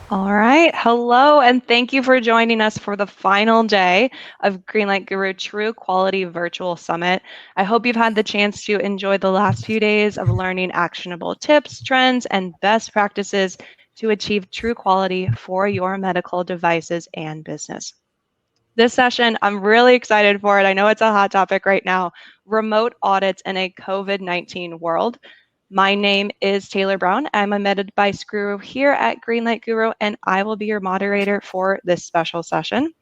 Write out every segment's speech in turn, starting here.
All right. Hello, and thank you for joining us for the final day of Greenlight Guru True Quality Virtual Summit. I hope you've had the chance to enjoy the last few days of learning actionable tips, trends, and best practices to achieve true quality for your medical devices and business. This session, I'm really excited for it. I know it's a hot topic right now, remote audits in a COVID-19 world. My name is Taylor Brown. I'm a med advice guru here at Greenlight Guru, and I will be your moderator for this special session.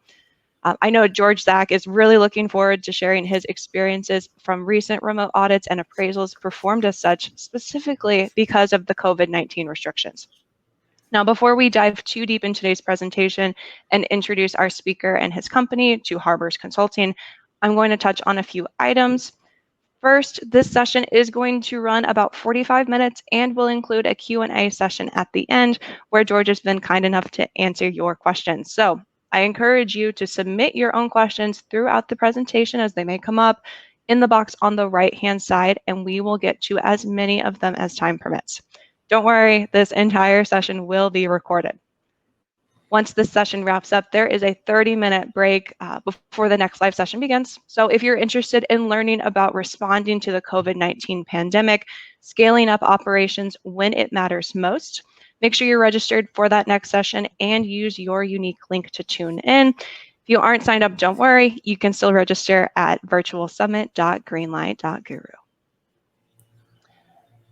I know Zack is really looking forward to sharing his experiences from recent remote audits and appraisals performed as such, specifically because of the COVID-19 restrictions. Now, before we dive too deep in today's presentation and introduce our speaker and his company, Two Harbors Consulting, I'm going to touch on a few items. First, this session is going to run about 45 minutes and will include a Q&A session at the end where George has been kind enough to answer your questions. So I encourage you to submit your own questions throughout the presentation as they may come up in the box on the right-hand side, and we will get to as many of them as time permits. Don't worry, this entire session will be recorded. Once this session wraps up, there is a 30-minute break before the next live session begins. So if you're interested in learning about responding to the COVID-19 pandemic, scaling up operations when it matters most, make sure you're registered for that next session and use your unique link to tune in. If you aren't signed up, don't worry. You can still register at virtualsummit.greenlight.guru.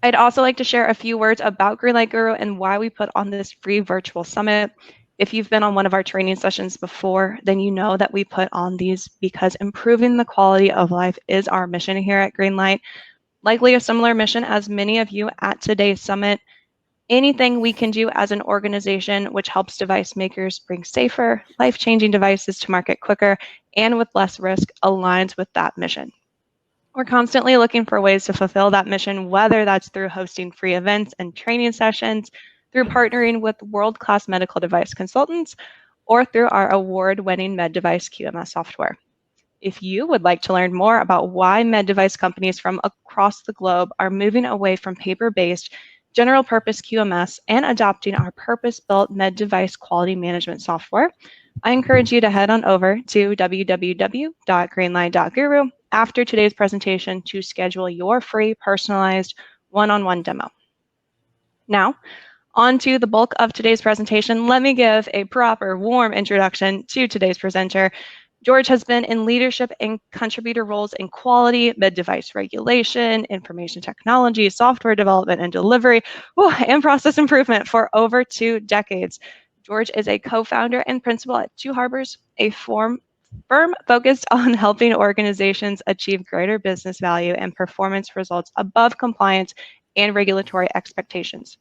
I'd also like to share a few words about Greenlight Guru and why we put on this free virtual summit. If you've been on one of our training sessions before, then you know that we put on these because improving the quality of life is our mission here at Greenlight. Likely a similar mission as many of you at today's summit. Anything we can do as an organization which helps device makers bring safer, life-changing devices to market quicker and with less risk aligns with that mission. We're constantly looking for ways to fulfill that mission, whether that's through hosting free events and training sessions, through partnering with world-class medical device consultants, or through our award-winning med device QMS software. If you would like to learn more about why med device companies from across the globe are moving away from paper-based general purpose QMS and adopting our purpose-built med device quality management software, I encourage you to head on over to www.greenlight.guru after today's presentation to schedule your free personalized one-on-one demo. Now, on to the bulk of today's presentation. Let me give a proper, warm introduction to today's presenter. George has been in leadership and contributor roles in quality, med device regulation, information technology, software development and delivery, and process improvement for over 2 decades. George is a co-founder and principal at Two Harbors, a firm focused on helping organizations achieve greater business value and performance results above compliance and regulatory expectations.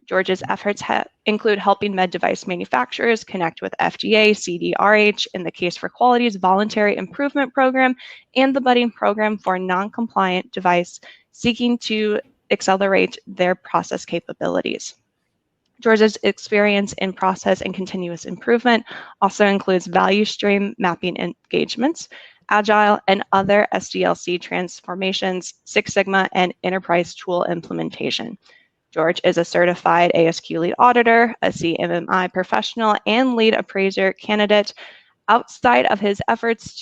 George's efforts include helping med device manufacturers connect with FDA, CDRH in the Case for Quality's Voluntary Improvement Program and the Budding Program for non-compliant device seeking to accelerate their process capabilities. George's experience in process and continuous improvement also includes value stream mapping engagements, Agile and other SDLC transformations, Six Sigma, and enterprise tool implementation. George is a certified ASQ lead auditor, a CMMI professional, and lead appraiser candidate. Outside of his efforts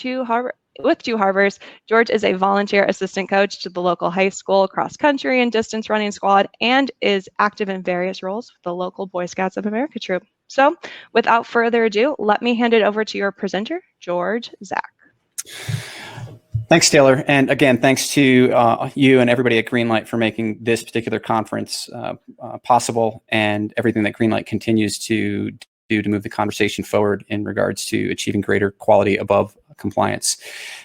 with Two Harbors, George is a volunteer assistant coach to the local high school, cross country and distance running squad, and is active in various roles with the local Boy Scouts of America troop. So without further ado, let me hand it over to your presenter, Zack. Thanks, Taylor. And again, thanks to you and everybody at Greenlight for making this particular conference possible and everything that Greenlight continues to do to move the conversation forward in regards to achieving greater quality above compliance.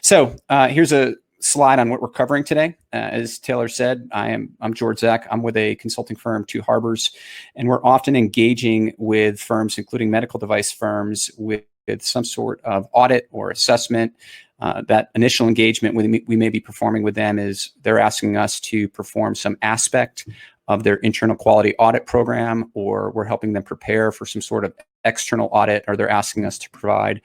So here's a slide on what we're covering today. As Taylor said, I'm Zack. I'm with a consulting firm, Two Harbors, and we're often engaging with firms, including medical device firms, with some sort of audit or assessment. That initial engagement we may be performing with them is they're asking us to perform some aspect of their internal quality audit program, or we're helping them prepare for some sort of external audit, or they're asking us to provide,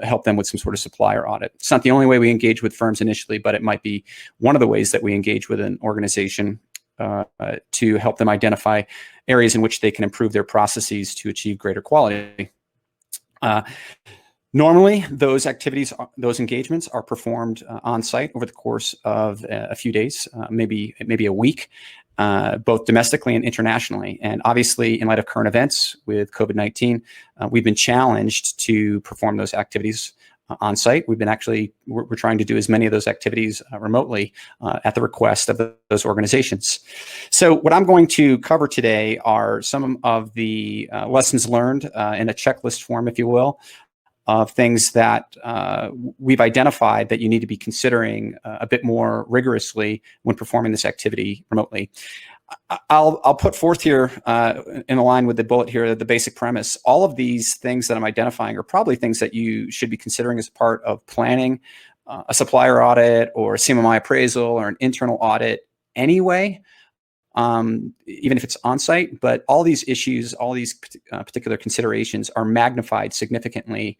help them with some sort of supplier audit. It's not the only way we engage with firms initially, but it might be one of the ways that we engage with an organization. to help them identify areas in which they can improve their processes to achieve greater quality. Normally, those activities, those engagements are performed on site over the course of a few days, maybe a week, both domestically and internationally. And obviously, in light of current events with COVID-19, we've been challenged to perform those activities on site. We're trying to do as many of those activities remotely at the request of those organizations. So what I'm going to cover today are some of the lessons learned in a checklist form, if you will, of things that we've identified that you need to be considering a bit more rigorously when performing this activity remotely. I'll put forth here in line with the bullet here, the basic premise. All of these things that I'm identifying are probably things that you should be considering as part of planning a supplier audit or a CMMI appraisal or an internal audit anyway, even if it's on-site. But all these issues, all these particular considerations are magnified significantly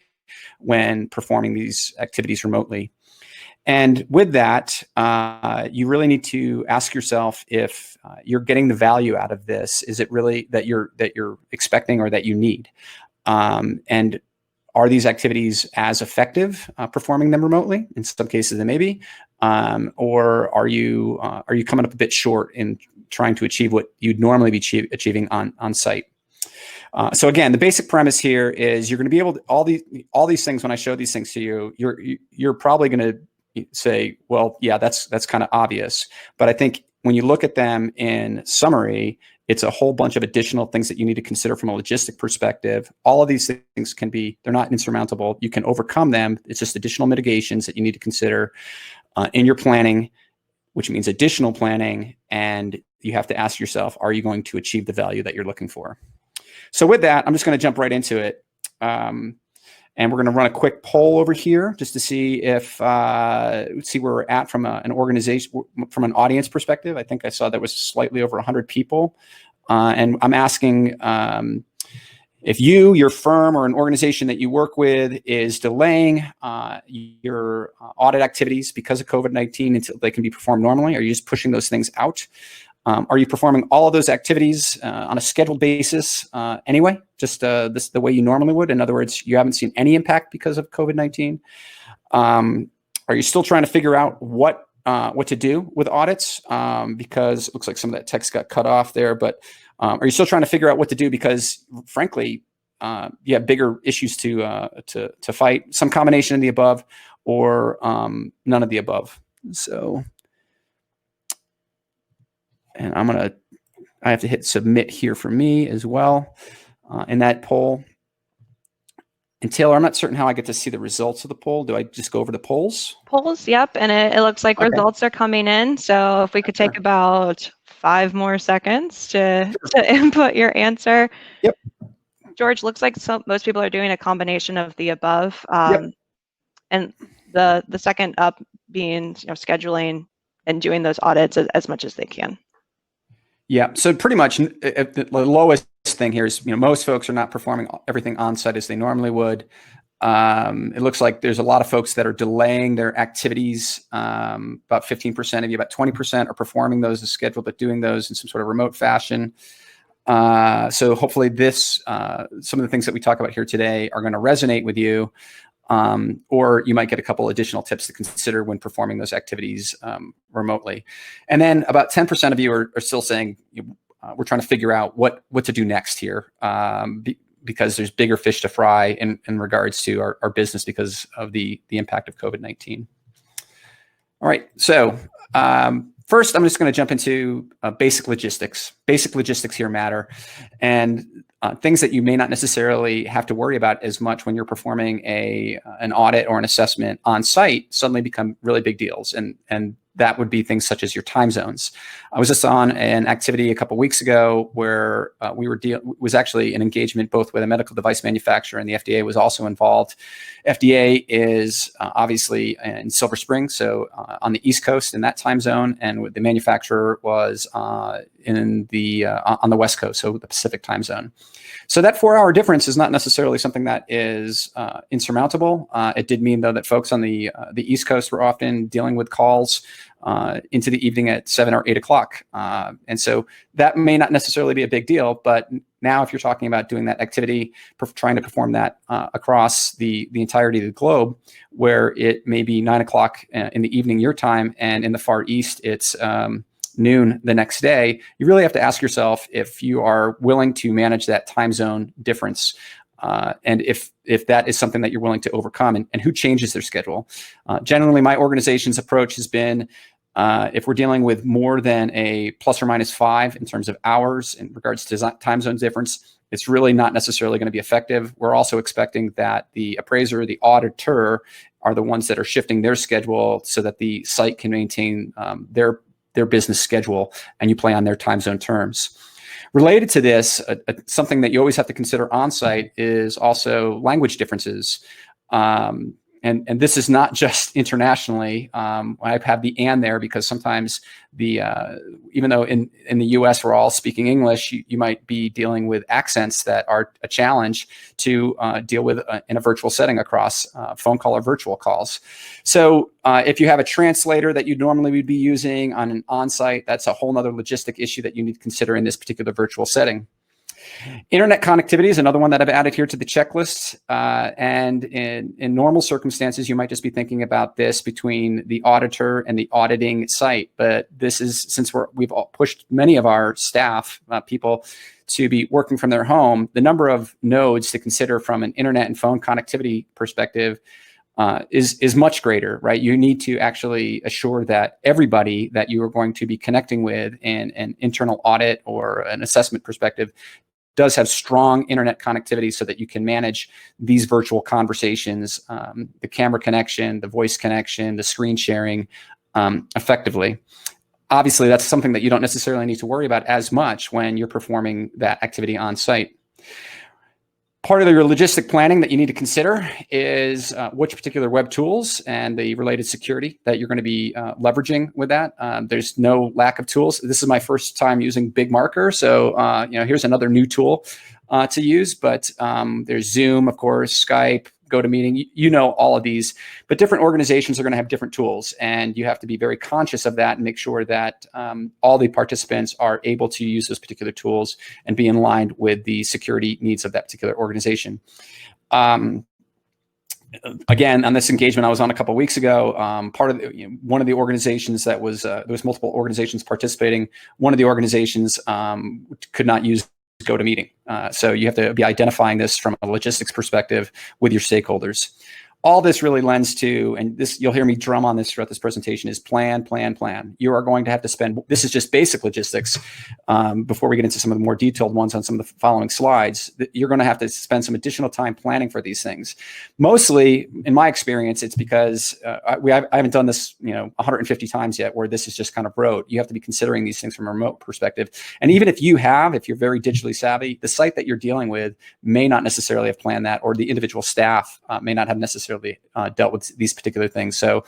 when performing these activities remotely. And with that, you really need to ask yourself if you're getting the value out of this. Is it really that you're expecting or that you need? And are these activities as effective performing them remotely? In some cases, they may be. Or are you coming up a bit short in trying to achieve what you'd normally be achieving on site? So again, the basic premise here is you're going to be able to all these things. When I show these things to you, you're probably going to say, well, yeah, that's kind of obvious. But I think when you look at them in summary, it's a whole bunch of additional things that you need to consider from a logistic perspective. All of these things they're not insurmountable. You can overcome them. It's just additional mitigations that you need to consider in your planning, which means additional planning. And you have to ask yourself, are you going to achieve the value that you're looking for? So with that, I'm just going to jump right into it. And we're going to run a quick poll over here just to see if see where we're at from an organization, from an audience perspective. I think I saw that was slightly over 100 people. And I'm asking if your firm or an organization that you work with is delaying your audit activities because of COVID-19 until they can be performed normally. Are you just pushing those things out? Are you performing all of those activities on a scheduled basis anyway, just the way you normally would? In other words, you haven't seen any impact because of COVID-19. Are you still trying to figure out what to do with audits? Because it looks like some of that text got cut off there, but are you still trying to figure out what to do? Because frankly, you have bigger issues to fight, some combination of the above or none of the above. So. And I have to hit submit here for me as well in that poll. And Taylor, I'm not certain how I get to see the results of the poll. Do I just go over the polls? Polls, yep. And it looks like Okay. results are coming in. So if we could take about 5 more seconds to input your answer. Yep. George, looks like most people are doing a combination of the above. Yep. And the second up being scheduling and doing those audits as much as they can. Yeah. So pretty much the lowest thing here is, most folks are not performing everything on site as they normally would. It looks like there's a lot of folks that are delaying their activities. About 15% of you, about 20% are performing those as scheduled, but doing those in some sort of remote fashion. So hopefully some of the things that we talk about here today are going to resonate with you. Or you might get a couple additional tips to consider when performing those activities remotely. And then about 10% of you are still saying, we're trying to figure out what to do next here because there's bigger fish to fry in regards to our business because of the impact of COVID-19. All right, so first I'm just going to jump into basic logistics. Basic logistics here matter. And things that you may not necessarily have to worry about as much when you're performing an audit or an assessment on site suddenly become really big deals. And that would be things such as your time zones. I was just on an activity a couple of weeks ago where was actually an engagement both with a medical device manufacturer and the FDA was also involved. FDA is obviously in Silver Spring, so on the East Coast in that time zone, and the manufacturer was on the West Coast, so the Pacific time zone. So that 4-hour difference is not necessarily something that is insurmountable. It did mean, though, that folks on the East Coast were often dealing with calls into the evening at 7 or 8 o'clock. And so that may not necessarily be a big deal, but now if you're talking about doing that activity, trying to perform that across the entirety of the globe, where it may be 9 o'clock in the evening your time, and in the Far East it's noon the next day, you really have to ask yourself if you are willing to manage that time zone difference. And if that is something that you're willing to overcome, and who changes their schedule. Generally, my organization's approach has been, if we're dealing with more than a plus or minus 5 in terms of hours in regards to time zone difference, it's really not necessarily going to be effective. We're also expecting that the appraiser, the auditor, are the ones that are shifting their schedule so that the site can maintain their business schedule, and you play on their time zone terms. Related to this, something that you always have to consider on-site is also language differences. And this is not just internationally. I have the "and" there because sometimes even though in the US we're all speaking English, you might be dealing with accents that are a challenge to deal with in a virtual setting across phone call or virtual calls. So if you have a translator that you normally would be using on an on-site, that's a whole nother logistic issue that you need to consider in this particular virtual setting. Internet connectivity is another one that I've added here to the checklist. And in normal circumstances, you might just be thinking about this between the auditor and the auditing site. But this is, since we've all pushed many of our staff, people, to be working from their home, the number of nodes to consider from an internet and phone connectivity perspective is much greater, right? You need to actually assure that everybody that you are going to be connecting with in an internal audit or an assessment perspective does have strong internet connectivity so that you can manage these virtual conversations, the camera connection, the voice connection, the screen sharing effectively. Obviously, that's something that you don't necessarily need to worry about as much when you're performing that activity on site. Part of your logistic planning that you need to consider is which particular web tools and the related security that you're going to be leveraging with that. There's no lack of tools. This is my first time using Big Marker, so here's another new tool to use. But there's Zoom, of course, Skype, GoToMeeting. You know all of these, but different organizations are going to have different tools, and you have to be very conscious of that and make sure that all the participants are able to use those particular tools and be in line with the security needs of that particular organization. Again, on this engagement I was on a couple of weeks ago, part of one of the organizations that was there was multiple organizations participating. One of the organizations could not use GoToMeeting. So you have to be identifying this from a logistics perspective with your stakeholders. All this really lends to, and this you'll hear me drum on this throughout this presentation, is plan, plan, plan. You are going to have to spend, this is just basic logistics. Before we get into some of the more detailed ones on some of the following slides, you're going to have to spend some additional time planning for these things. Mostly, in my experience, it's because I haven't done this 150 times yet where this is just kind of rote. You have to be considering these things from a remote perspective. And even if you're very digitally savvy, the site that you're dealing with may not necessarily have planned that, or the individual staff may not have necessarily dealt with these particular things. So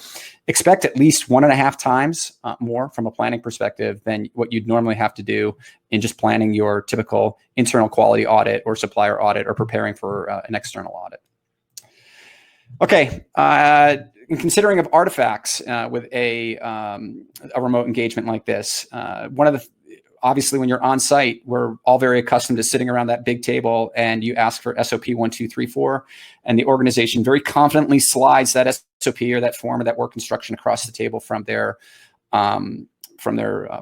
expect at least 1.5 times more from a planning perspective than what you'd normally have to do in just planning your typical internal quality audit or supplier audit or preparing for an external audit. Okay, in considering of artifacts with a remote engagement like this, obviously, when you're on site, we're all very accustomed to sitting around that big table and you ask for SOP 1, 2, 3, 4, and the organization very confidently slides that SOP or that form or that work instruction across the table from their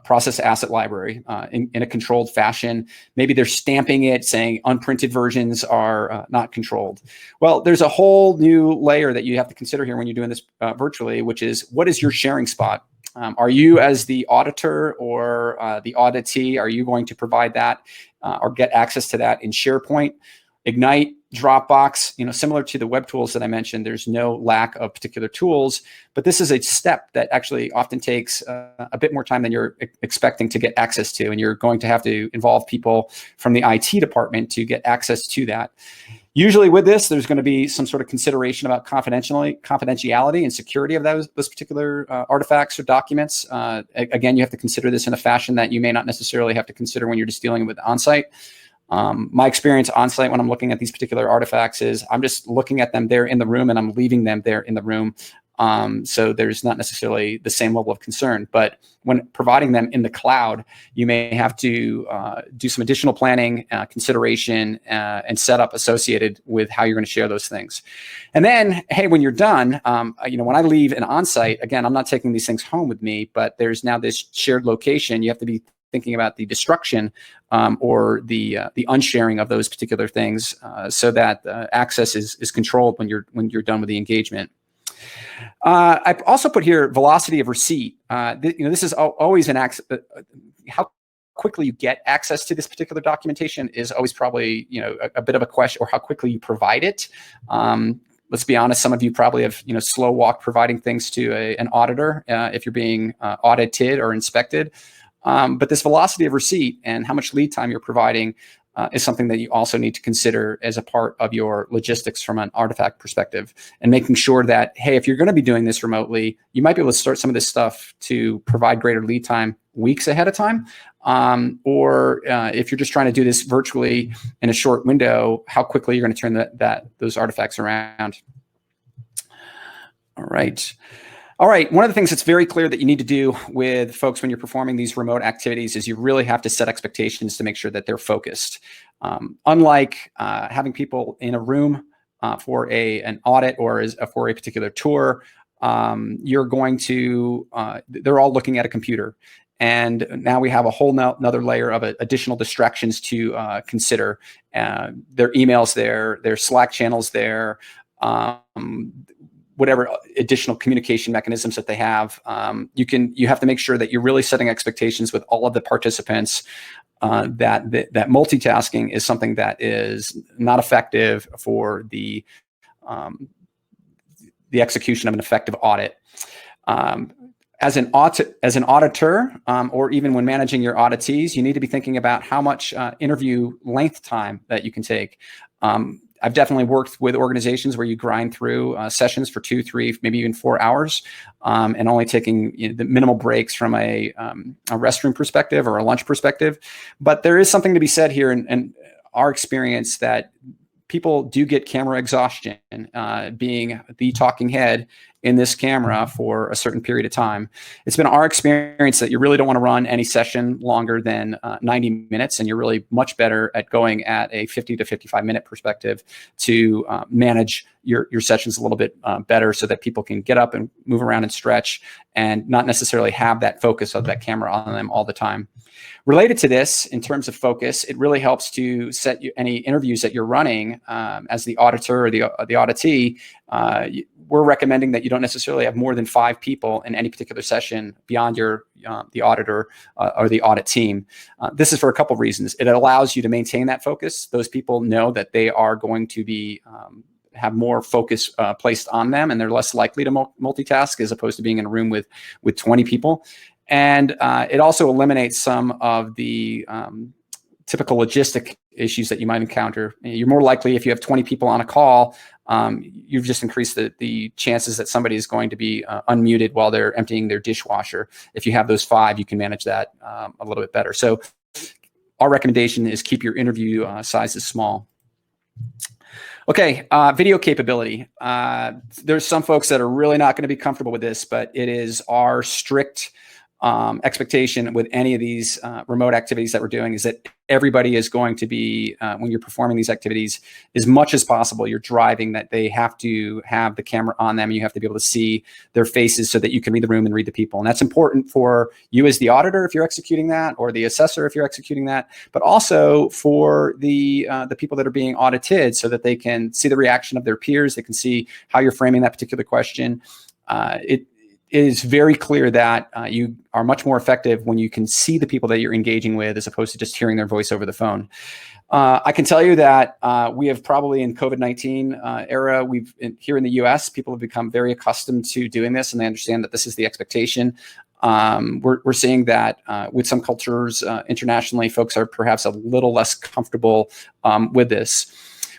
process asset library in a controlled fashion. Maybe they're stamping it saying unprinted versions are not controlled. Well, there's a whole new layer that you have to consider here when you're doing this virtually, which is, what is your sharing spot? Are you, as the auditor or the auditee, are you going to provide that or get access to that in SharePoint, Ignite, Dropbox? Similar to the web tools that I mentioned, there's no lack of particular tools, but this is a step that actually often takes a bit more time than you're expecting to get access to, and you're going to have to involve people from the IT department to get access to that. Usually with this, there's going to be some sort of consideration about confidentiality and security of those particular artifacts or documents. Again, you have to consider this in a fashion that you may not necessarily have to consider when you're just dealing with on-site. My experience on-site when I'm looking at these particular artifacts is I'm just looking at them there in the room and I'm leaving them there in the room. So there's not necessarily the same level of concern. But when providing them in the cloud, you may have to do some additional planning, consideration, and setup associated with how you're going to share those things. And then, hey, when you're done, when I leave an onsite, again, I'm not taking these things home with me, but there's now this shared location. You have to be thinking about the destruction or the unsharing of those particular things, so that access is controlled when you're done with the engagement. I also put here velocity of receipt. This is always an how quickly you get access to this particular documentation is always probably a bit of a question, or how quickly you provide it. Let's be honest, some of you probably have slow walk providing things to an auditor if you're being audited or inspected. But this velocity of receipt and how much lead time you're providing is something that you also need to consider as a part of your logistics from an artifact perspective, and making sure that, hey, if you're going to be doing this remotely, you might be able to start some of this stuff to provide greater lead time weeks ahead of time. Or if you're just trying to do this virtually in a short window, how quickly you're going to turn those artifacts around. All right. One of the things that's very clear that you need to do with folks when you're performing these remote activities is you really have to set expectations to make sure that they're focused. Unlike having people in a room for an audit or for a particular tour, you're going to, they're all looking at a computer. And now we have a whole another layer of additional distractions to consider. Their emails there, their Slack channels there, whatever additional communication mechanisms that they have. You have to make sure that you're really setting expectations with all of the participants, that multitasking is something that is not effective for the execution of an effective audit. As an auditor, or even when managing your auditees, you need to be thinking about how much interview length time that you can take. I've definitely worked with organizations where you grind through sessions for 2, 3, maybe even 4 hours, and only taking the minimal breaks from a restroom perspective or a lunch perspective. But there is something to be said here, and our experience, that people do get camera exhaustion, being the talking head in this camera for a certain period of time. It's been our experience that you really don't want to run any session longer than 90 minutes, and you're really much better at going at a 50 to 55 minute perspective to manage your sessions a little bit better, so that people can get up and move around and stretch and not necessarily have that focus of that camera on them all the time. Related to this, in terms of focus, it really helps to set any interviews that you're running as the auditor or the auditee. We're recommending that you don't necessarily have more than 5 people in any particular session beyond the auditor or the audit team. This is for a couple of reasons. It allows you to maintain that focus. Those people know that they are going to be have more focus placed on them, and they're less likely to multitask as opposed to being in a room with 20 people. And it also eliminates some of the typical logistic issues that you might encounter. You're more likely, if you have 20 people on a call, you've just increased the chances that somebody is going to be unmuted while they're emptying their dishwasher. If you have those 5, you can manage that a little bit better. So our recommendation is keep your interview sizes small. Okay, video capability. There's some folks that are really not going to be comfortable with this, but it is our strict expectation with any of these remote activities that we're doing is that everybody is going to be, when you're performing these activities, as much as possible, you're driving that they have to have the camera on them. You have to be able to see their faces so that you can read the room and read the people. And that's important for you as the auditor if you're executing that, or the assessor if you're executing that, but also for the people that are being audited, so that they can see the reaction of their peers. They can see how you're framing that particular question. It is very clear that you are much more effective when you can see the people that you're engaging with, as opposed to just hearing their voice over the phone. I can tell you that we have probably in COVID-19 era, here in the US, people have become very accustomed to doing this, and they understand that this is the expectation. We're seeing that with some cultures internationally, folks are perhaps a little less comfortable with this.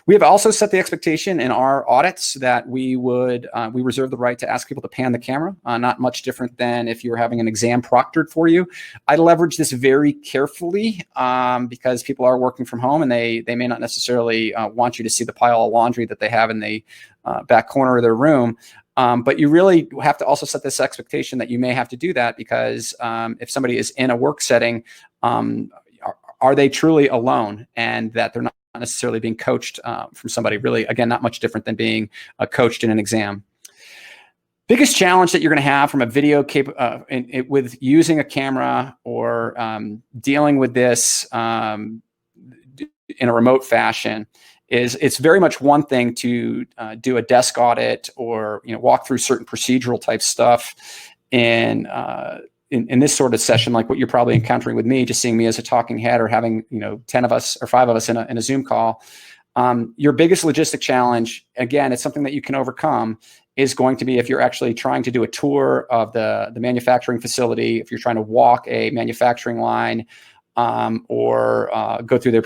We have also set the expectation in our audits that we reserve the right to ask people to pan the camera, not much different than if you were having an exam proctored for you. I leverage this very carefully because people are working from home, and they may not necessarily want you to see the pile of laundry that they have in the back corner of their room. But you really have to also set this expectation that you may have to do that because if somebody is in a work setting, are they truly alone, and that they're not necessarily being coached from somebody. Really, again, not much different than being coached in an exam. Biggest challenge that you're going to have from a video with using a camera or dealing with this in a remote fashion is it's very much one thing to do a desk audit or walk through certain procedural type stuff in this sort of session, like what you're probably encountering with me, just seeing me as a talking head or having 10 of us or 5 of us in a Zoom call. Your biggest logistic challenge, again, it's something that you can overcome, is going to be if you're actually trying to do a tour of the manufacturing facility, if you're trying to walk a manufacturing line, or go through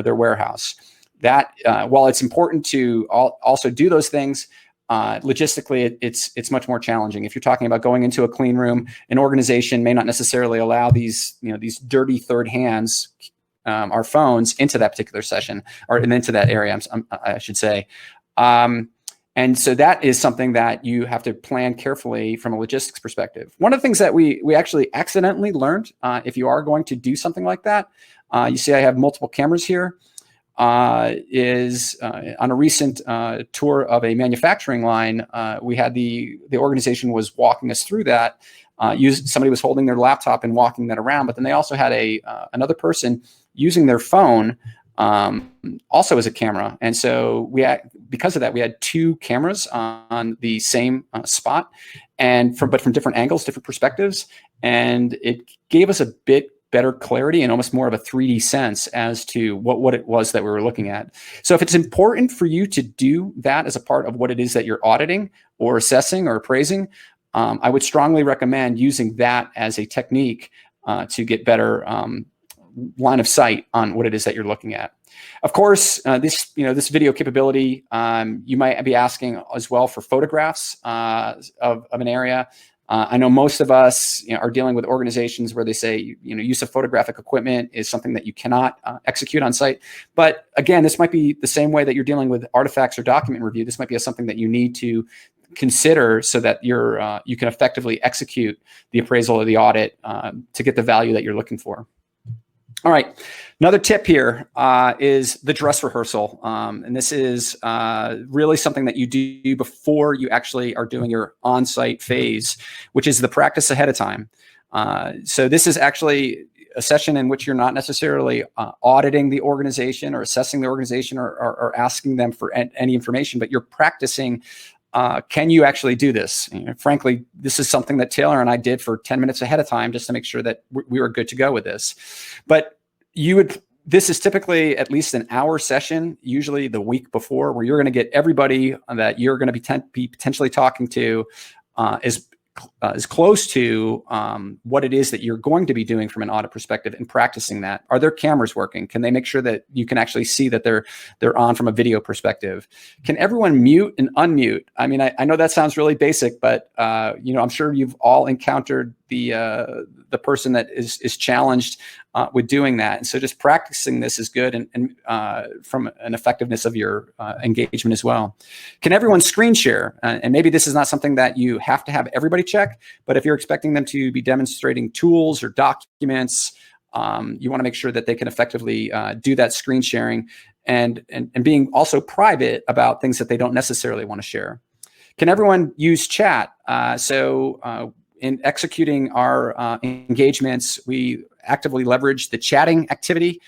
their warehouse. That while it's important to also do those things, logistically, it's much more challenging. If you're talking about going into a clean room, an organization may not necessarily allow these dirty third hands, our phones, into that particular session or into that area. I should say. And so that is something that you have to plan carefully from a logistics perspective. One of the things that we actually accidentally learned, if you are going to do something like that, you see I have multiple cameras here, is on a recent tour of a manufacturing line, we had the organization was walking us through that. Somebody was holding their laptop and walking that around, but then they also had another person using their phone also as a camera. And so because of that, we had 2 cameras on the same spot, but from different angles, different perspectives. And it gave us a bit better clarity and almost more of a 3D sense as to what it was that we were looking at. So if it's important for you to do that as a part of what it is that you're auditing or assessing or appraising, I would strongly recommend using that as a technique to get better line of sight on what it is that you're looking at. Of course, this video capability, you might be asking as well for photographs of an area. I know most of us are dealing with organizations where they say use of photographic equipment is something that you cannot execute on site. But again, this might be the same way that you're dealing with artifacts or document review. This might be something that you need to consider so that you can effectively execute the appraisal or the audit to get the value that you're looking for. All right, another tip here is the dress rehearsal. And this is really something that you do before you actually are doing your on-site phase, which is the practice ahead of time. So this is actually a session in which you're not necessarily auditing the organization or assessing the organization or asking them for any information, but you're practicing. Can you actually do this? Frankly, this is something that Taylor and I did for 10 minutes ahead of time just to make sure that we were good to go with this. But this is typically at least an hour session, usually the week before, where you're going to get everybody that you're going to be potentially talking to as close to what it is that you're going to be doing from an audit perspective and practicing that. Are their cameras working? Can they make sure that you can actually see that they're on from a video perspective? Can everyone mute and unmute? I mean, I know that sounds really basic, but I'm sure you've all encountered the person that is challenged with doing that. And so just practicing this is good and from an effectiveness of your engagement as well. Can everyone screen share? And maybe this is not something that you have to have everybody check, but if you're expecting them to be demonstrating tools or documents, you want to make sure that they can effectively do that screen sharing and being also private about things that they don't necessarily want to share. Can everyone use chat? In executing our engagements, we actively leverage the chatting activity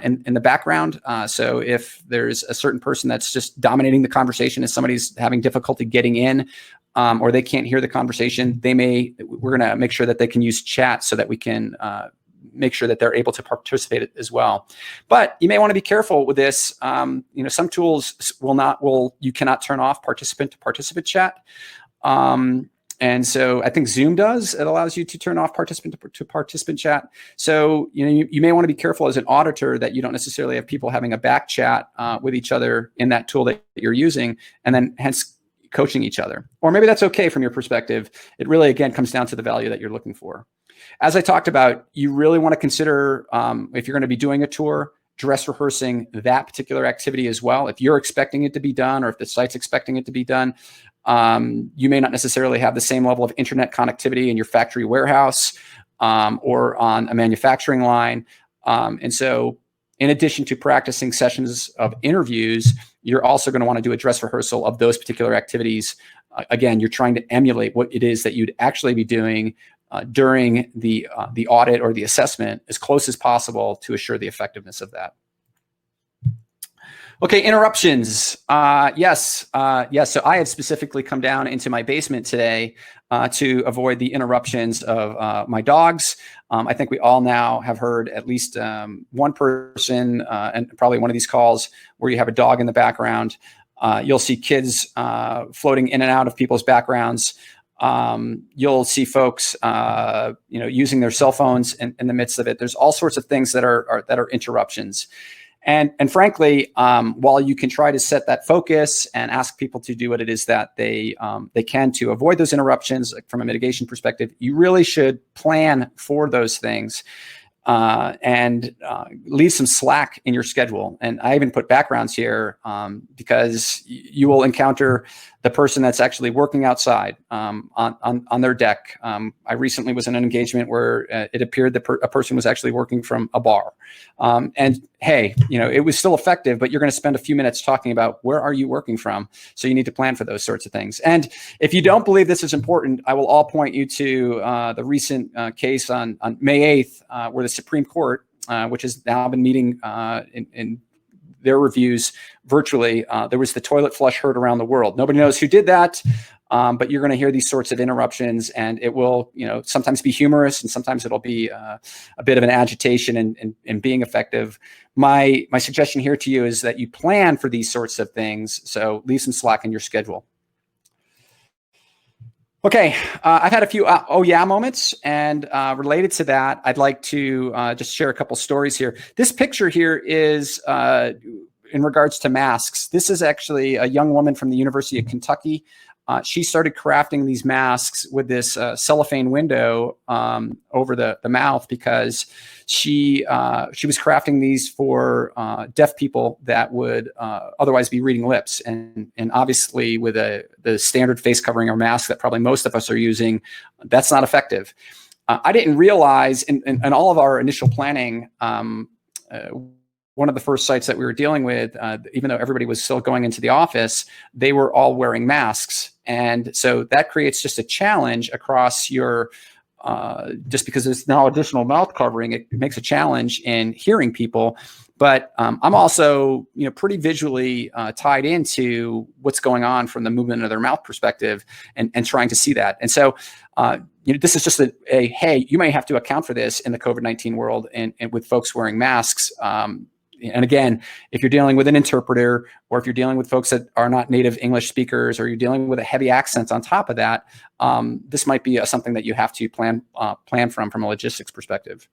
in the background. So if there's a certain person that's just dominating the conversation and somebody's having difficulty getting in or they can't hear the conversation, we're going to make sure that they can use chat so that we can make sure that they're able to participate as well. But you may want to be careful with this. Some tools you cannot turn off participant to participant chat. And so I think Zoom does. It allows you to turn off participant to participant chat. So you may want to be careful as an auditor that you don't necessarily have people having a back chat with each other in that tool that you're using, and then hence coaching each other. Or maybe that's okay from your perspective. It really, again, comes down to the value that you're looking for. As I talked about, you really want to consider if you're going to be doing a tour, dress rehearsing that particular activity as well. If you're expecting it to be done or if the site's expecting it to be done, You may not necessarily have the same level of internet connectivity in your factory warehouse or on a manufacturing line. And so in addition to practicing sessions of interviews, you're also going to want to do a dress rehearsal of those particular activities. Again, you're trying to emulate what it is that you'd actually be doing during the audit or the assessment as close as possible to assure the effectiveness of that. Okay, interruptions. Yes. So I have specifically come down into my basement today to avoid the interruptions of my dogs. I think we all now have heard at least one person and probably one of these calls where you have a dog in the background. You'll see kids floating in and out of people's backgrounds. You'll see folks, using their cell phones in the midst of it. There's all sorts of things that are interruptions. And frankly, while you can try to set that focus and ask people to do what it is that they can to avoid those interruptions from a mitigation perspective, you really should plan for those things and leave some slack in your schedule. And I even put backgrounds here because you will encounter the person that's actually working outside on their deck. I recently was in an engagement where it appeared that a person was actually working from a bar. And hey, it was still effective, but you're going to spend a few minutes talking about where are you working from. So you need to plan for those sorts of things. And if you don't believe this is important, I will all point you to the recent case on May 8th, where the Supreme Court, which has now been meeting in their reviews virtually, there was the toilet flush heard around the world. Nobody knows who did that, but you're going to hear these sorts of interruptions, and it will, sometimes be humorous, and sometimes it'll be a bit of an agitation in being effective. My suggestion here to you is that you plan for these sorts of things, so leave some slack in your schedule. Okay, I've had a few oh yeah moments, and related to that, I'd like to just share a couple stories here. This picture here is in regards to masks. This is actually a young woman from the University of Kentucky. She started crafting these masks with this cellophane window over the mouth because she was crafting these for deaf people that would otherwise be reading lips. And obviously with the standard face covering or mask that probably most of us are using, that's not effective. I didn't realize in all of our initial planning, one of the first sites that we were dealing with, even though everybody was still going into the office, they were all wearing masks. And so that creates just a challenge across your, just because there's now additional mouth covering, it makes a challenge in hearing people. But I'm also, pretty visually tied into what's going on from the movement of their mouth perspective and trying to see that. And so, this is just a hey, you may have to account for this in the COVID-19 world and with folks wearing masks. And again, if you're dealing with an interpreter, or if you're dealing with folks that are not native English speakers, or you're dealing with a heavy accent on top of that, this might be something that you have to plan from a logistics perspective.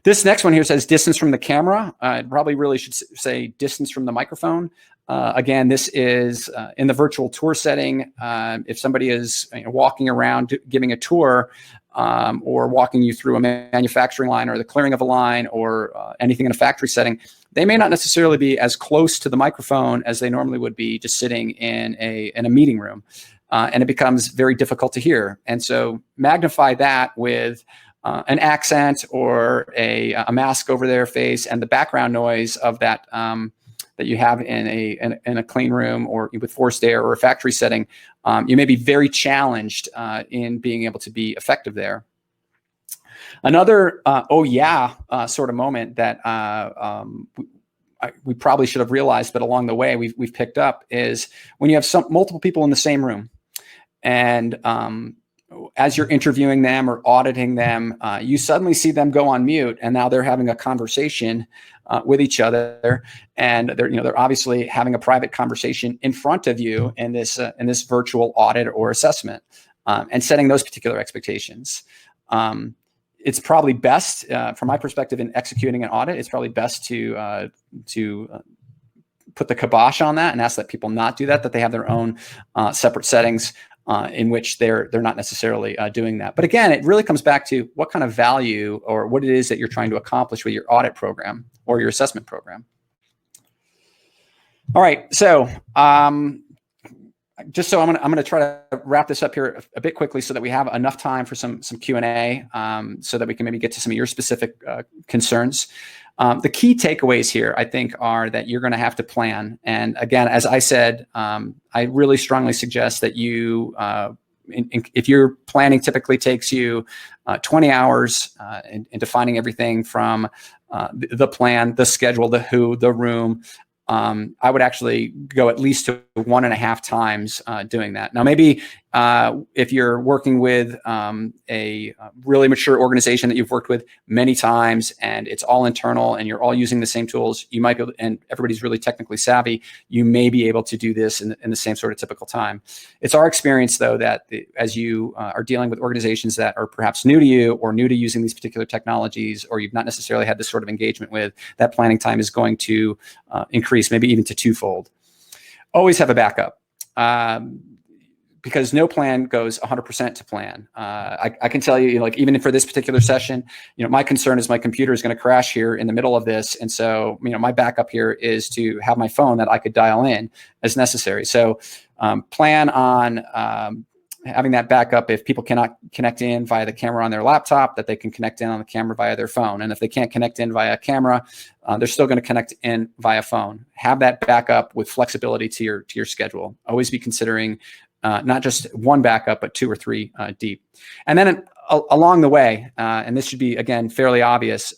This next one here says distance from the camera. It probably really should say distance from the microphone. Again, this is in the virtual tour setting. If somebody is walking around giving a tour, or walking you through a manufacturing line or the clearing of a line or anything in a factory setting, they may not necessarily be as close to the microphone as they normally would be just sitting in a meeting room. And it becomes very difficult to hear. And so magnify that with an accent or a mask over their face and the background noise of that that you have in a clean room or with forced air or a factory setting. You may be very challenged in being able to be effective there. Another oh yeah sort of moment that we probably should have realized, but along the way we've picked up, is when you have multiple people in the same room, and as you're interviewing them or auditing them, you suddenly see them go on mute, and now they're having a conversation with each other, and they're obviously having a private conversation in front of you in this virtual audit or assessment, and setting those particular expectations. It's probably best, from my perspective, in executing an audit, it's probably best to put the kibosh on that and ask that people not do that they have their own separate settings in which they're not necessarily doing that. But again, it really comes back to what kind of value or what it is that you're trying to accomplish with your audit program or your assessment program. All right, so I just so I'm gonna try to wrap this up here a bit quickly so that we have enough time for some Q&A, so that we can maybe get to some of your specific concerns. The key takeaways here, I think, are that you're going to have to plan. And again, as I said, I really strongly suggest that you, if your planning typically takes you 20 hours in defining everything from the plan, the schedule, the who, the room, I would actually go at least to 1.5 times doing that. Now, maybe if you're working with a really mature organization that you've worked with many times and it's all internal and you're all using the same tools, you might be able, and everybody's really technically savvy, you may be able to do this in the same sort of typical time. It's our experience, though, that as you are dealing with organizations that are perhaps new to you or new to using these particular technologies, or you've not necessarily had this sort of engagement with, that planning time is going to increase, maybe even to twofold. Always have a backup. Because no plan goes 100% to plan. I can tell you, like, even for this particular session, my concern is my computer is going to crash here in the middle of this. And so, my backup here is to have my phone that I could dial in as necessary. So plan on having that backup. If people cannot connect in via the camera on their laptop, that they can connect in on the camera via their phone. And if they can't connect in via camera, they're still going to connect in via phone. Have that backup with flexibility to your schedule. Always be considering not just one backup, but 2 or 3 deep. And then along the way, and this should be, again, fairly obvious,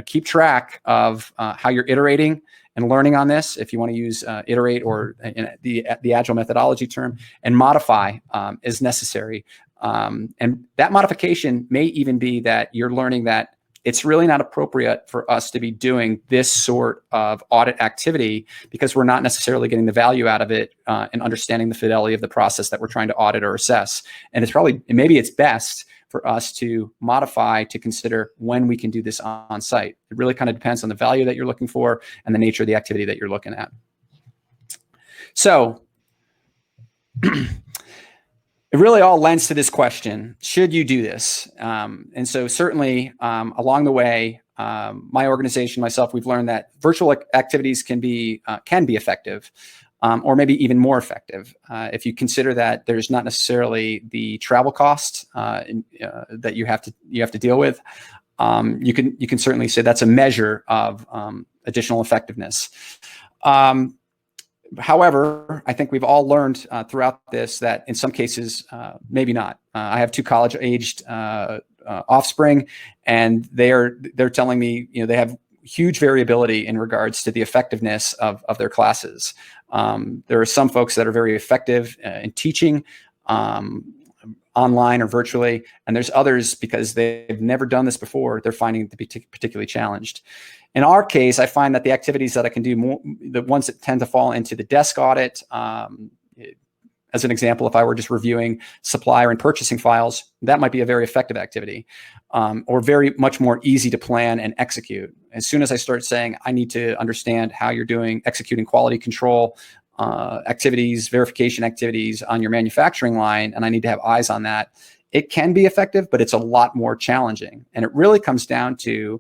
keep track of how you're iterating and learning on this, if you want to use iterate, or the Agile methodology term, and modify as necessary. And that modification may even be that you're learning that it's really not appropriate for us to be doing this sort of audit activity because we're not necessarily getting the value out of it and understanding the fidelity of the process that we're trying to audit or assess. And maybe it's best for us to modify to consider when we can do this on site. It really kind of depends on the value that you're looking for and the nature of the activity that you're looking at. So it really all lends to this question: should you do this? And so certainly along the way, my organization, myself, we've learned that virtual activities can be effective, or maybe even more effective if you consider that there's not necessarily the travel cost that you have to deal with. You can certainly say that's a measure of additional effectiveness. However, I think we've all learned throughout this that in some cases, maybe not. I have 2 college-aged offspring, and they're telling me, they have huge variability in regards to the effectiveness of their classes. There are some folks that are very effective in teaching online or virtually, and there's others, because they've never done this before, they're finding it to be particularly challenged. In our case, I find that the activities that I can do, the ones that tend to fall into the desk audit, as an example, if I were just reviewing supplier and purchasing files, that might be a very effective activity, or very much more easy to plan and execute. As soon as I start saying, I need to understand how you're executing quality control activities, verification activities on your manufacturing line, and I need to have eyes on that, it can be effective, but it's a lot more challenging. And it really comes down to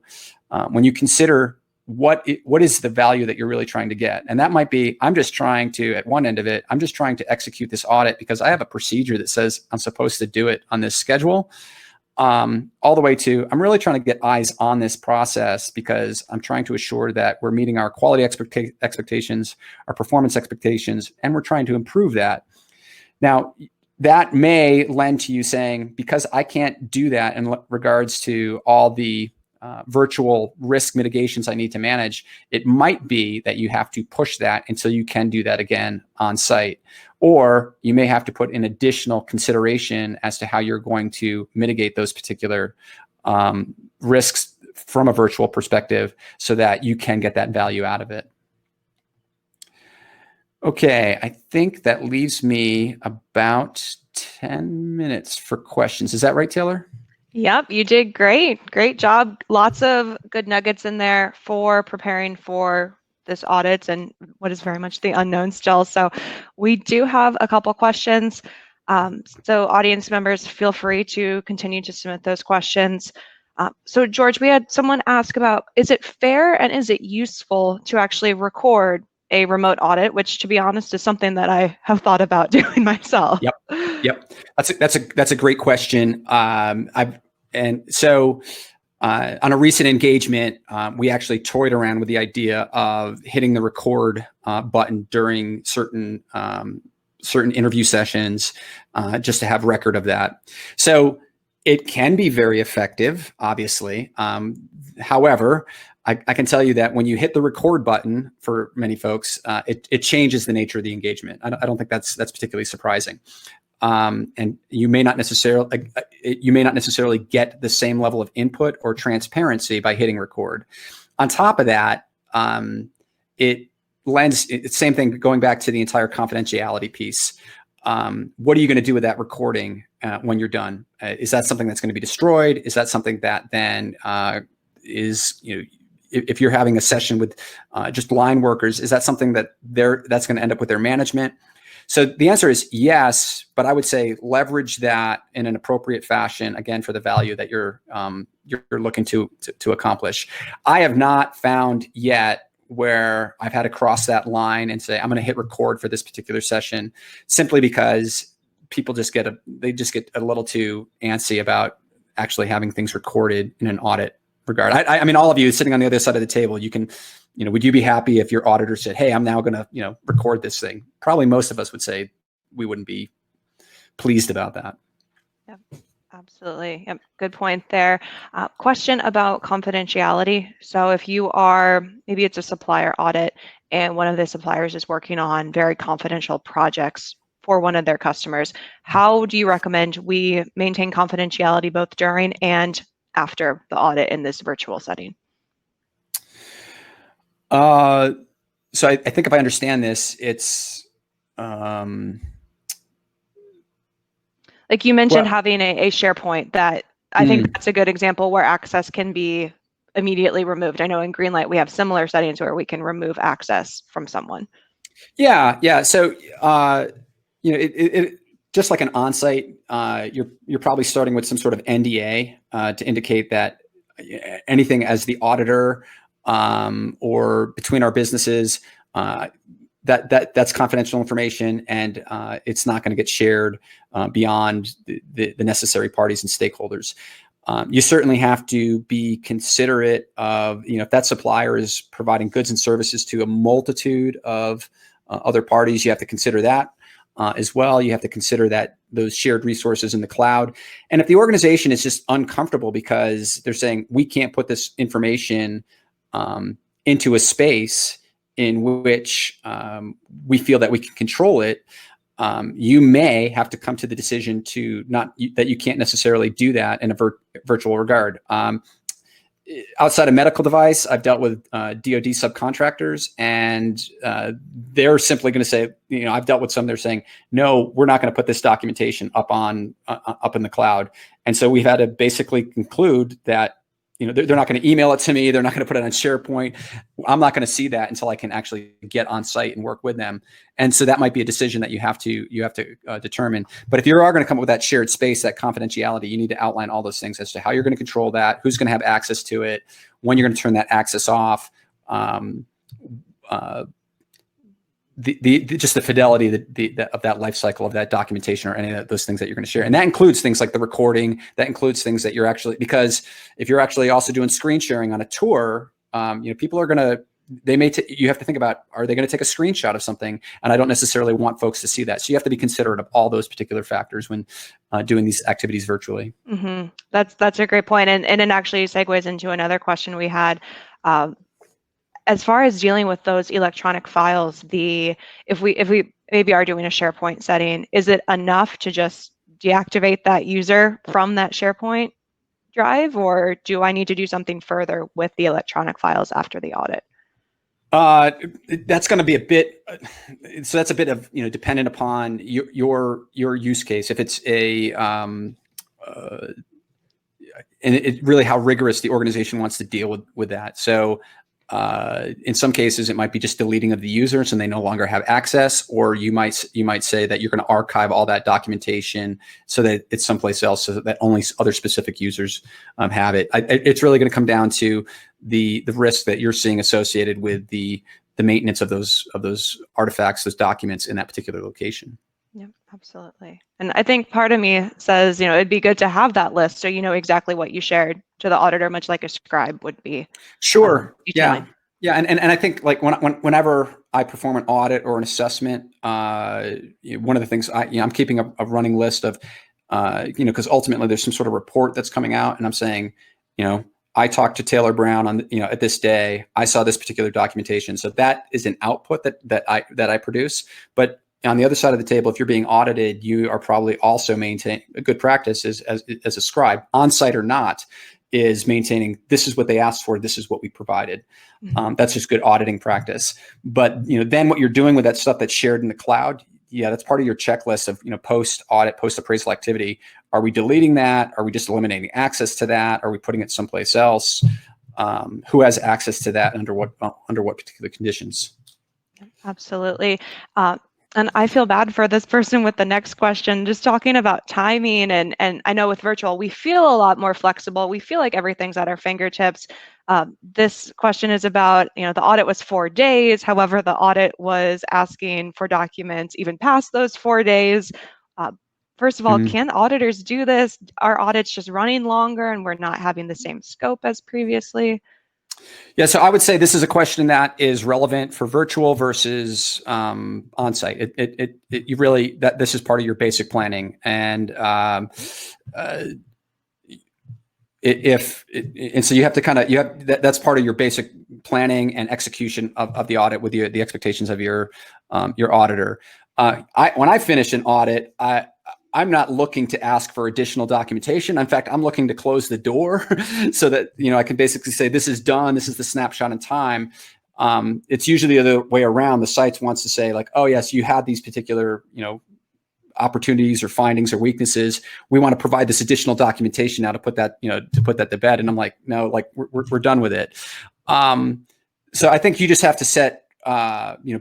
when you consider what is the value that you're really trying to get. And that might be, I'm just trying to, at one end of it, I'm just trying to execute this audit because I have a procedure that says I'm supposed to do it on this schedule, all the way to, I'm really trying to get eyes on this process because I'm trying to assure that we're meeting our quality expectations, our performance expectations, and we're trying to improve that. Now, that may lend to you saying, because I can't do that in regards to all the virtual risk mitigations I need to manage, it might be that you have to push that until you can do that again on site. Or you may have to put in additional consideration as to how you're going to mitigate those particular risks from a virtual perspective so that you can get that value out of it. Okay, I think that leaves me about 10 minutes for questions. Is that right, Taylor? Yep, you did great. Great job. Lots of good nuggets in there for preparing for this audit and what is very much the unknown still. So we do have a couple questions. So audience members, feel free to continue to submit those questions. So George, we had someone ask about, is it fair and is it useful to actually record a remote audit, which to be honest is something that I have thought about doing myself? Yep. That's a great question. On a recent engagement, we actually toyed around with the idea of hitting the record button during certain interview sessions, just to have record of that. So it can be very effective, obviously. However, I can tell you that when you hit the record button for many folks, it changes the nature of the engagement. I don't think that's particularly surprising. And you may not necessarily get the same level of input or transparency by hitting record. On top of that, it's same thing going back to the entire confidentiality piece. What are you going to do with that recording when you're done? Is that something that's going to be destroyed? Is that something that then is, if you're having a session with just line workers, is that something that's going to end up with their management? So the answer is yes, but I would say leverage that in an appropriate fashion, again, for the value that you're looking to accomplish. I have not found yet where I've had to cross that line and say, I'm going to hit record for this particular session, simply because people just get a little too antsy about actually having things recorded in an audit regard. I mean, all of you sitting on the other side of the table, you can, would you be happy if your auditor said, hey, I'm now going to, record this thing? Probably most of us would say we wouldn't be pleased about that. Yep, absolutely. Yep, good point there. Question about confidentiality. So if you are, maybe it's a supplier audit and one of the suppliers is working on very confidential projects for one of their customers, how do you recommend we maintain confidentiality both during and after the audit in this virtual setting? So I think if I understand this, it's like you mentioned having a SharePoint that I think that's a good example where access can be immediately removed. I know in Greenlight we have similar settings where we can remove access from someone. Yeah. So it just like an onsite, you're probably starting with some sort of NDA to indicate that anything as the auditor or between our businesses, that's confidential information, and it's not going to get shared beyond the necessary parties and stakeholders. You certainly have to be considerate of, if that supplier is providing goods and services to a multitude of other parties, you have to consider that as well. You have to consider that those shared resources in the cloud. And if the organization is just uncomfortable because they're saying we can't put this information into a space in which we feel that we can control it, you may have to come to the decision that you can't necessarily do that in a virtual regard. Outside of medical device, I've dealt with DoD subcontractors, and they're simply going to say, I've dealt with some. They're saying, no, we're not going to put this documentation up in the cloud, and so we've had to basically conclude that they're not going to email it to me. They're not going to put it on SharePoint. I'm not going to see that until I can actually get on site and work with them. And so that might be a decision that you have to determine. But if you are going to come up with that shared space, that confidentiality, you need to outline all those things as to how you're going to control that, who's going to have access to it, when you're going to turn that access off, just the fidelity of that life cycle of that documentation or any of those things that you're going to share. And that includes things like the recording, that includes things that you're actually, because if you're actually also doing screen sharing on a tour, people are going to, you have to think about, are they going to take a screenshot of something? And I don't necessarily want folks to see that. So you have to be considerate of all those particular factors when doing these activities virtually. Mm-hmm. That's a great point. And it actually segues into another question we had. As far as dealing with those electronic files, if we maybe are doing a SharePoint setting, is it enough to just deactivate that user from that SharePoint drive, or do I need to do something further with the electronic files after the audit? That's going to be a bit. So that's a bit of dependent upon your use case. If it's and it really how rigorous the organization wants to deal with that. So. In some cases, it might be just deleting of the users and they no longer have access, or you might say that you're going to archive all that documentation so that it's someplace else, so that only other specific users have it. It's really going to come down to the risk that you're seeing associated with the the maintenance of those artifacts, those documents in that particular location. Yeah, absolutely. And I think part of me says, it'd be good to have that list so you know exactly what you shared to the auditor, much like a scribe would be. Sure. Detailing. Yeah. And I think like whenever I perform an audit or an assessment, one of the things I'm keeping a running list of, because ultimately there's some sort of report that's coming out, and I'm saying, I talked to Taylor Brown on, at this day, I saw this particular documentation. So that is an output that I produce. But on the other side of the table, if you're being audited, you are probably also maintaining a good practice as a scribe, on-site or not, is maintaining, this is what they asked for, this is what we provided. That's just good auditing practice. But then what you're doing with that stuff that's shared in the cloud, that's part of your checklist of post-audit, post-appraisal activity. Are we deleting that? Are we just eliminating access to that? Are we putting it someplace else? Who has access to that? Under what particular conditions? Absolutely. And I feel bad for this person with the next question, just talking about timing. And I know with virtual, we feel a lot more flexible. We feel like everything's at our fingertips. This question is about, the audit was 4 days. However, the audit was asking for documents even past those 4 days. First of all, can auditors do this? Are audits just running longer and we're not having the same scope as previously? Yeah, so I would say this is a question that is relevant for virtual versus on-site. You really, this is part of your basic planning, and so you have to that's part of your basic planning and execution of the audit with the expectations of your auditor. When I finish an audit, I'm not looking to ask for additional documentation. In fact, I'm looking to close the door so that, I can basically say, this is done. This is the snapshot in time. It's usually the other way around. The site wants to say like, oh yes, you had these particular, opportunities or findings or weaknesses. We want to provide this additional documentation now to put that, to bed. And I'm like, no, like we're done with it. So I think you just have to set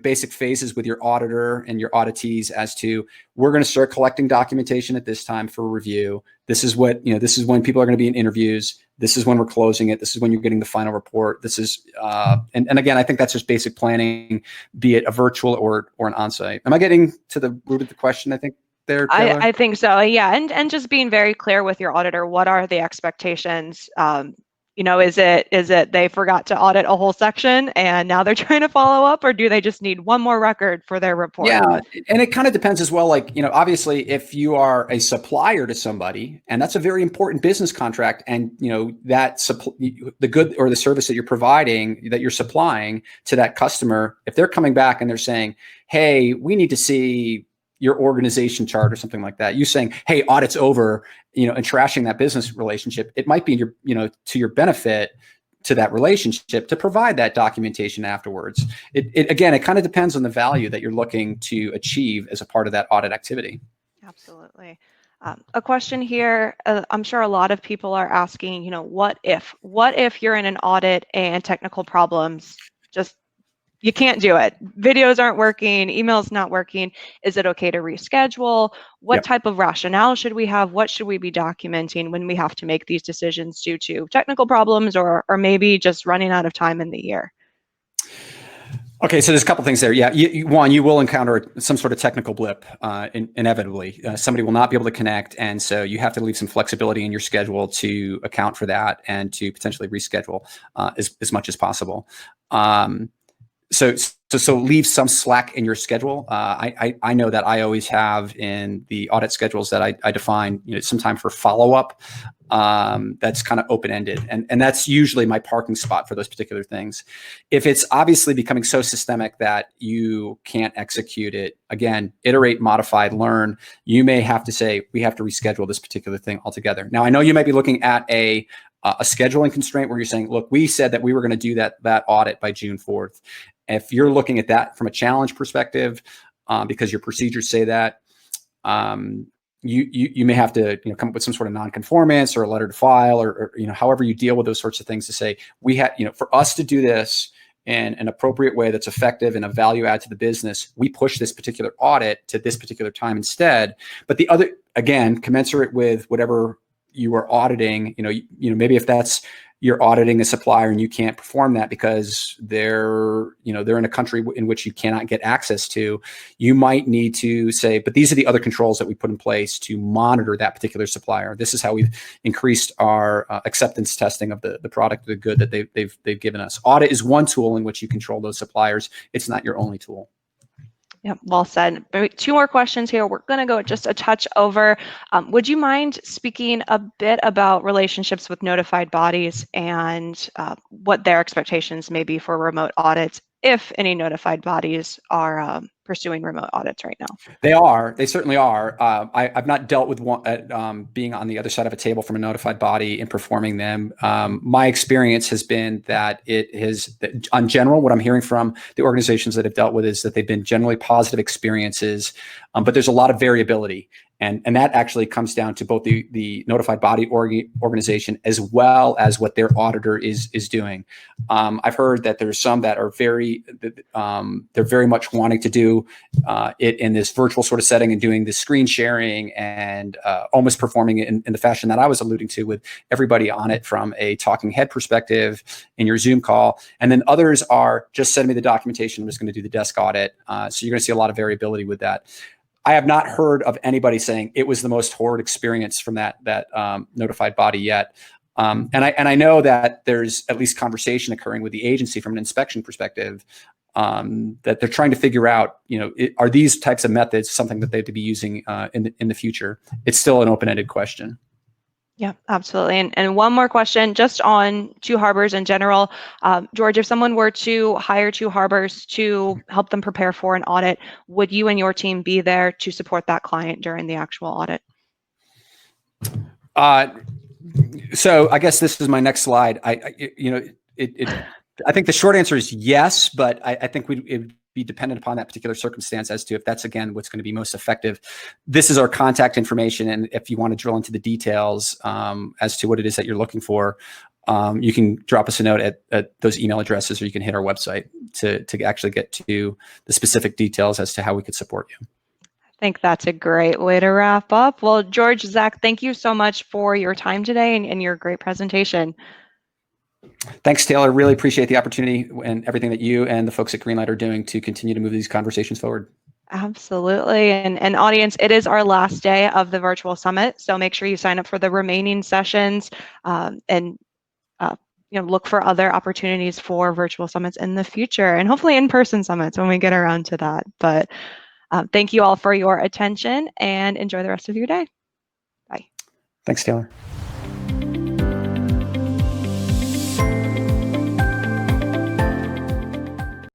basic phases with your auditor and your auditees as to, we're going to start collecting documentation at this time for review. This is what, this is when people are going to be in interviews. This is when we're closing it. This is when you're getting the final report. This is, and again, I think that's just basic planning, be it a virtual or an on-site. Am I getting to the root of the question, I think, there, Taylor? I think so. Yeah. And just being very clear with your auditor, what are the expectations? Is it they forgot to audit a whole section and now they're trying to follow up, or do they just need one more record for their report? Yeah, and it kind of depends as well. Like, obviously, if you are a supplier to somebody, and that's a very important business contract, and the good or the service that you're providing, that you're supplying to that customer, if they're coming back and they're saying, "Hey, we need to see your organization chart," or something like that, you saying, "Hey, audit's over," and trashing that business relationship, it might be to your benefit to that relationship to provide that documentation afterwards. It kind of depends on the value that you're looking to achieve as a part of that audit activity. Absolutely. A question here, I'm sure a lot of people are asking, what if you're in an audit and technical problems just you can't do it. Videos aren't working, emails not working. Is it okay to reschedule? What type of rationale should we have? What should we be documenting when we have to make these decisions due to technical problems or maybe just running out of time in the year? Okay, so there's a couple things there. Yeah, one, you will encounter some sort of technical blip inevitably. Somebody will not be able to connect, and so you have to leave some flexibility in your schedule to account for that and to potentially reschedule as much as possible. So leave some slack in your schedule. I know that I always have in the audit schedules that I define, some time for follow-up. That's kind of open-ended. And that's usually my parking spot for those particular things. If it's obviously becoming so systemic that you can't execute it, again, iterate, modify, learn, you may have to say, we have to reschedule this particular thing altogether. Now, I know you might be looking at a scheduling constraint where you're saying, look, we said that we were going to do that audit by June 4th. If you're looking at that from a challenge perspective, because your procedures say that, you may have to come up with some sort of non-conformance or a letter to file or however you deal with those sorts of things to say, we had, for us to do this in an appropriate way that's effective and a value add to the business, we push this particular audit to this particular time instead. But the other, again, commensurate with whatever you are auditing, maybe if that's you're auditing a supplier and you can't perform that because they're in a country in which you cannot get access to, you might need to say, but these are the other controls that we put in place to monitor that particular supplier. This is how we've increased our acceptance testing of the product, the good that they've given us. Audit is one tool in which you control those suppliers. It's not your only tool. Yeah, well said. Two more questions here. We're going to go just a touch over. Would you mind speaking a bit about relationships with notified bodies and what their expectations may be for remote audits, if any notified bodies are pursuing remote audits right now? They certainly are. I've not dealt with one being on the other side of a table from a notified body and performing them. My experience has been that on general, what I'm hearing from the organizations that have dealt with is that they've been generally positive experiences, but there's a lot of variability. And that actually comes down to both the notified body organization as well as what their auditor is doing. I've heard that there's some that are they're very much wanting to do it in this virtual sort of setting and doing the screen sharing and almost performing it in the fashion that I was alluding to, with everybody on it from a talking head perspective in your Zoom call. And then others are just send me the documentation. I'm just going to do the desk audit. So you're going to see a lot of variability with that. I have not heard of anybody saying it was the most horrid experience from that notified body yet. And I know that there's at least conversation occurring with the agency from an inspection perspective, that they're trying to figure out, are these types of methods something that they'd be using in the future? It's still an open-ended question. Yeah, absolutely. And one more question, just on Two Harbors in general. George, if someone were to hire Two Harbors to help them prepare for an audit, would you and your team be there to support that client during the actual audit? So I guess this is my next slide. I think the short answer is yes, but I think it would be dependent upon that particular circumstance as to if that's, again, what's going to be most effective. This is our contact information. And if you want to drill into the details as to what it is that you're looking for, you can drop us a note at those email addresses, or you can hit our website to actually get to the specific details as to how we could support you. I think that's a great way to wrap up. Well, George, Zach, thank you so much for your time today and your great presentation. Thanks, Taylor. Really appreciate the opportunity and everything that you and the folks at Greenlight are doing to continue to move these conversations forward. Absolutely. And audience, it is our last day of the virtual summit, so make sure you sign up for the remaining sessions and look for other opportunities for virtual summits in the future, and hopefully in-person summits when we get around to that. But thank you all for your attention, and enjoy the rest of your day. Bye. Thanks, Taylor.